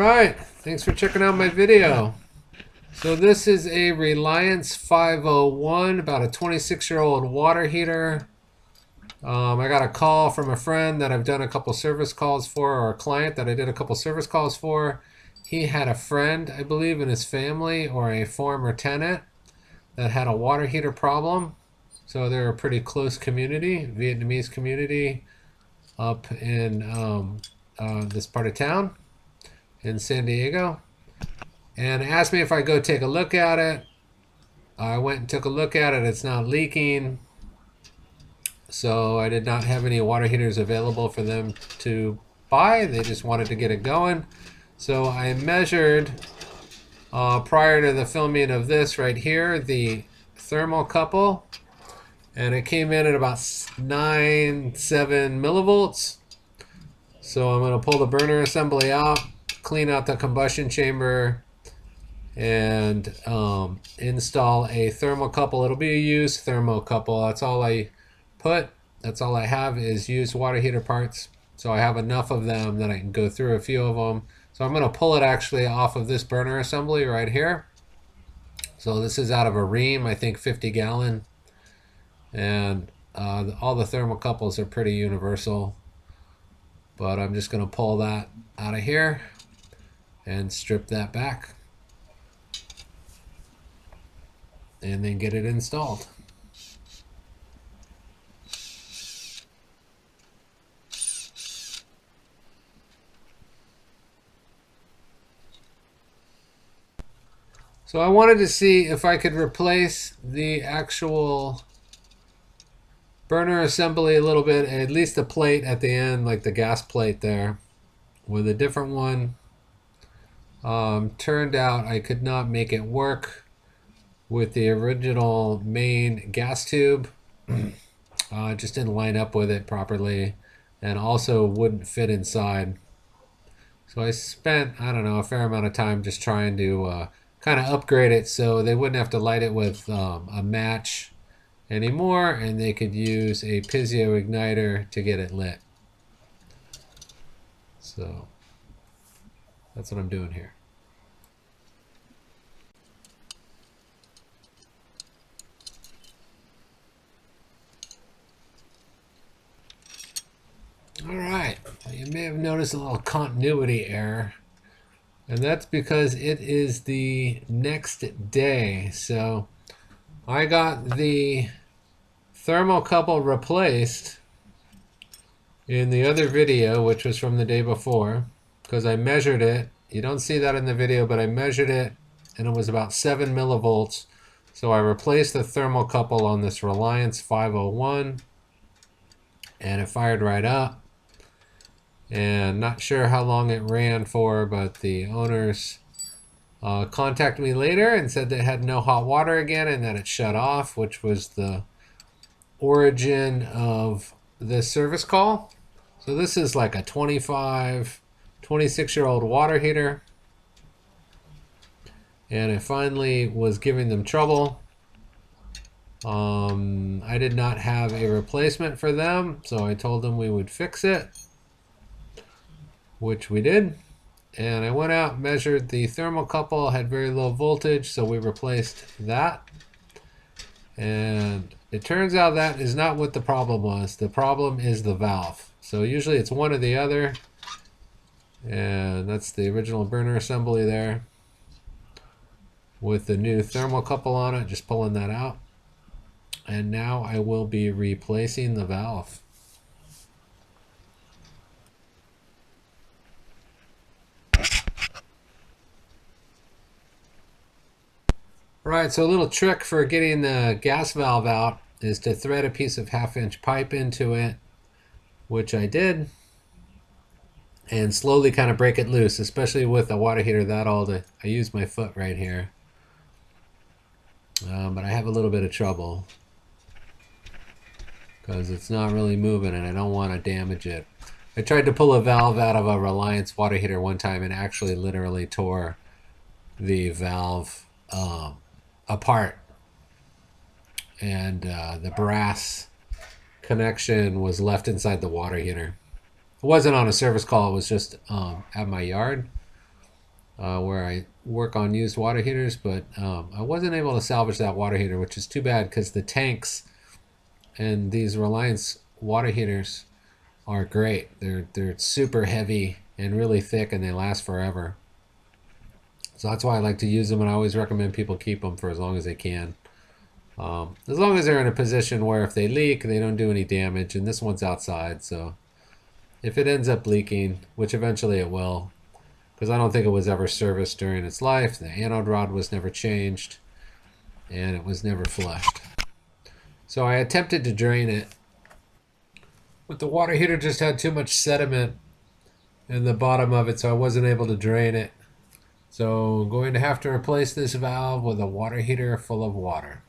Alright, thanks for checking out my video. So this is a Reliance 501, about a 26-year-old water heater. I got a call from a friend that I've done a couple service calls for, or a client that I did a couple service calls for. He had a friend, I believe, in his family or a former tenant that had a water heater problem. So they're a pretty close community, Vietnamese community up in this part of town in San Diego, and asked me if I go take a look at it. I went and took a look at it. It's not leaking, so I did not have any water heaters available for them to buy. They just wanted to get it going. So I measured prior to the filming of this right here, the thermocouple, and it came in at about 9.7 millivolts. So I'm going to pull the burner assembly out, clean out the combustion chamber, and install a thermocouple. It'll be a used thermocouple. That's all I put. That's all I have is used water heater parts. So I have enough of them that I can go through a few of them. So I'm going to pull it actually off of this burner assembly right here. So this is out of a ream, I think 50 gallon. And all the thermocouples are pretty universal. But I'm just going to pull that out of here and strip that back and then get it installed. So I wanted to see if I could replace the actual burner assembly a little bit, at least the plate at the end, like the gas plate there, with a different one. Turned out I could not make it work with the original main gas tube. It just didn't line up with it properly, and also wouldn't fit inside. So I spent, I don't know, a fair amount of time just trying to kind of upgrade it so they wouldn't have to light it with a match anymore, and they could use a piezo igniter to get it lit. So that's what I'm doing here. All right, you may have noticed a little continuity error, and that's because it is the next day. So I got the thermocouple replaced in the other video, which was from the day before, because I measured it. You don't see that in the video, but I measured it and it was about 7 millivolts. So I replaced the thermocouple on this Reliance 501 and it fired right up. And not sure how long it ran for, but the owners contacted me later and said they had no hot water again and that it shut off, which was the origin of this service call. So this is like a 26-year-old water heater, and it finally was giving them trouble. I did not have a replacement for them, so I told them we would fix it, which we did. And I went out, measured the thermocouple, had very low voltage, so we replaced that. And it turns out that is not what the problem was. The problem is the valve. So usually it's one or the other. And that's the original burner assembly there with the new thermocouple on it, just pulling that out. And now I will be replacing the valve. Right, so a little trick for getting the gas valve out is to thread a piece of 1/2-inch pipe into it, which I did, and slowly kind of break it loose, especially with a water heater that old. I use my foot right here, but I have a little bit of trouble because it's not really moving and I don't want to damage it. I tried to pull a valve out of a Reliance water heater one time and actually literally tore the valve apart, and the brass connection was left inside the water heater. It wasn't on a service call, it was just at my yard. where I work on used water heaters, but I wasn't able to salvage that water heater, which is too bad because the tanks and these Reliance water heaters are great. They're super heavy and really thick, and they last forever. So that's why I like to use them, and I always recommend people keep them for as long as they can. As long as they're in a position where if they leak, they don't do any damage. And this one's outside, so if it ends up leaking, which eventually it will, because I don't think it was ever serviced during its life, the anode rod was never changed, and it was never flushed. So I attempted to drain it, but the water heater just had too much sediment in the bottom of it, so I wasn't able to drain it. So I'm going to have to replace this valve with a water heater full of water.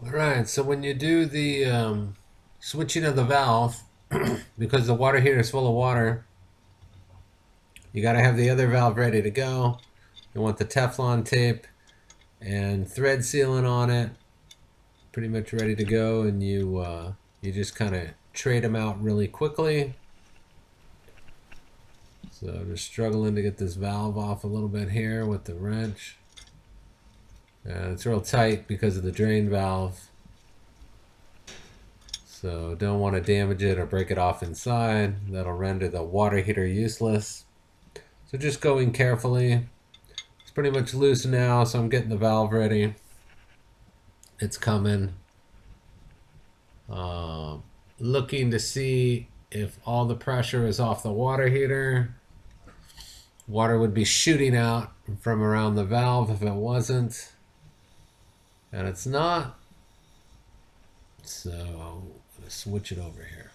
All right, so when you do the switching of the valve, because the water heater is full of water, you got to have the other valve ready to go. You want the Teflon tape and thread sealant on it, pretty much ready to go, and you just kind of trade them out really quickly. So I'm just struggling to get this valve off a little bit here with the wrench. It's real tight because of the drain valve. So don't want to damage it or break it off inside. That'll render the water heater useless. So just going carefully. It's pretty much loose now, so I'm getting the valve ready. It's coming. Looking to see if all the pressure is off the water heater. Water would be shooting out from around the valve if it wasn't. And it's not. So I'm going to switch it over here.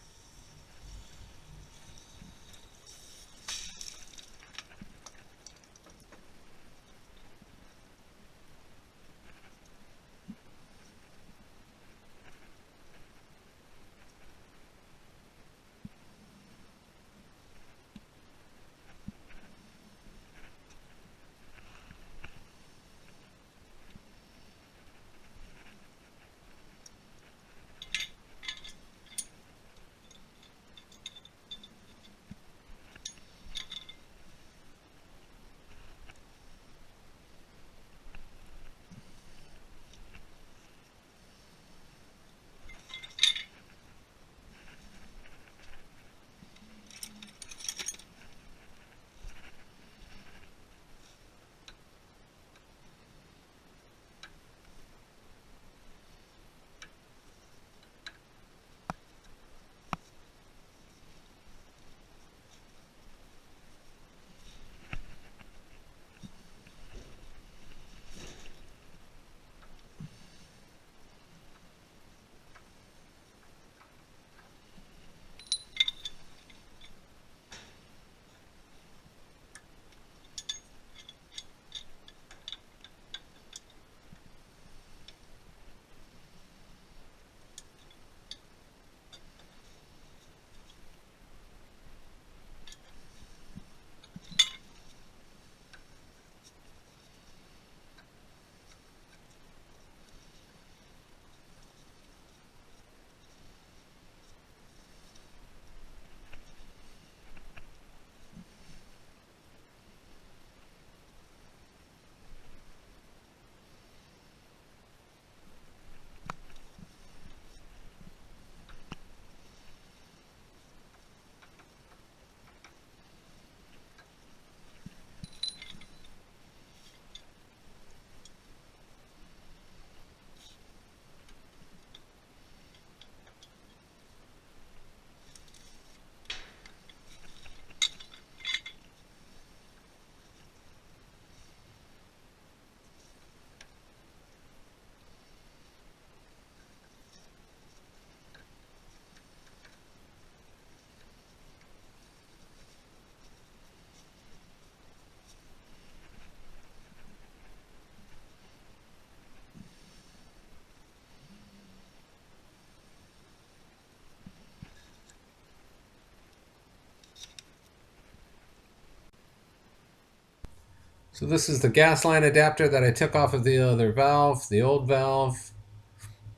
So this is the gas line adapter that I took off of the other valve, the old valve.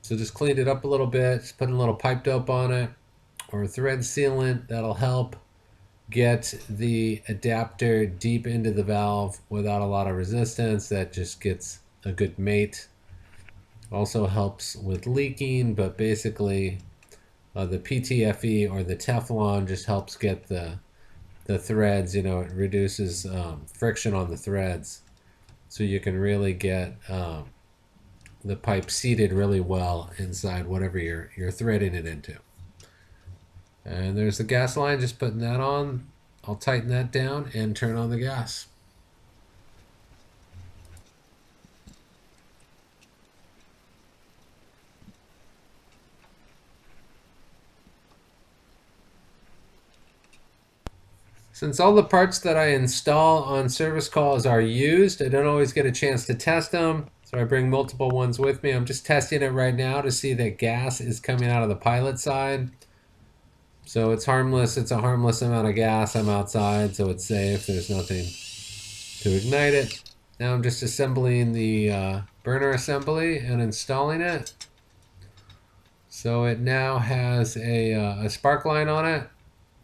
So just cleaned it up a little bit, just put a little pipe dope on it or thread sealant. That'll help get the adapter deep into the valve without a lot of resistance. That just gets a good mate. Also helps with leaking, but basically the PTFE or the Teflon just helps get the threads, it reduces friction on the threads. So you can really get the pipe seated really well inside whatever you're threading it into. And there's the gas line, just putting that on. I'll tighten that down and turn on the gas. Since all the parts that I install on service calls are used, I don't always get a chance to test them. So I bring multiple ones with me. I'm just testing it right now to see that gas is coming out of the pilot side. So it's harmless. It's a harmless amount of gas. I'm outside, so it's safe. There's nothing to ignite it. Now I'm just assembling the burner assembly and installing it. So it now has a spark line on it.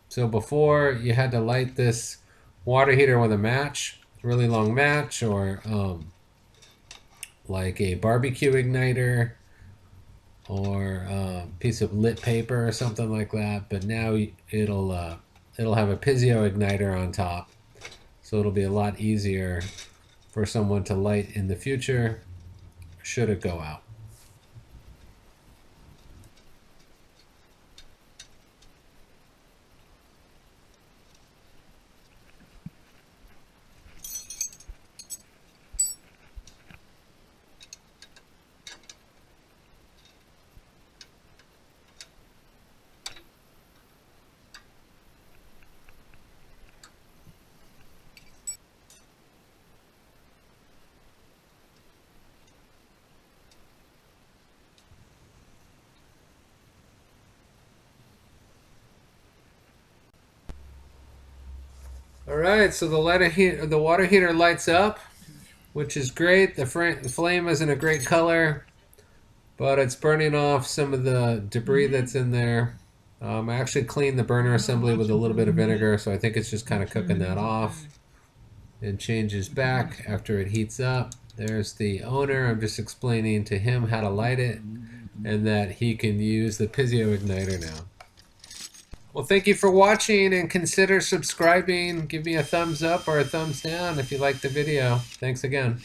So before you had to light this water heater with a match, really long match, or like a barbecue igniter or a piece of lit paper or something like that. But now it'll have a piezo igniter on top, so it'll be a lot easier for someone to light in the future should it go out. All right, so the water heater lights up, which is great. The flame isn't a great color, but it's burning off some of the debris that's in there. I actually cleaned the burner assembly with a little bit of vinegar, so I think it's just kind of cooking that off. It changes back after it heats up. There's the owner. I'm just explaining to him how to light it and that he can use the piezo igniter now. Well, thank you for watching, and consider subscribing. Give me a thumbs up or a thumbs down if you liked the video. Thanks again.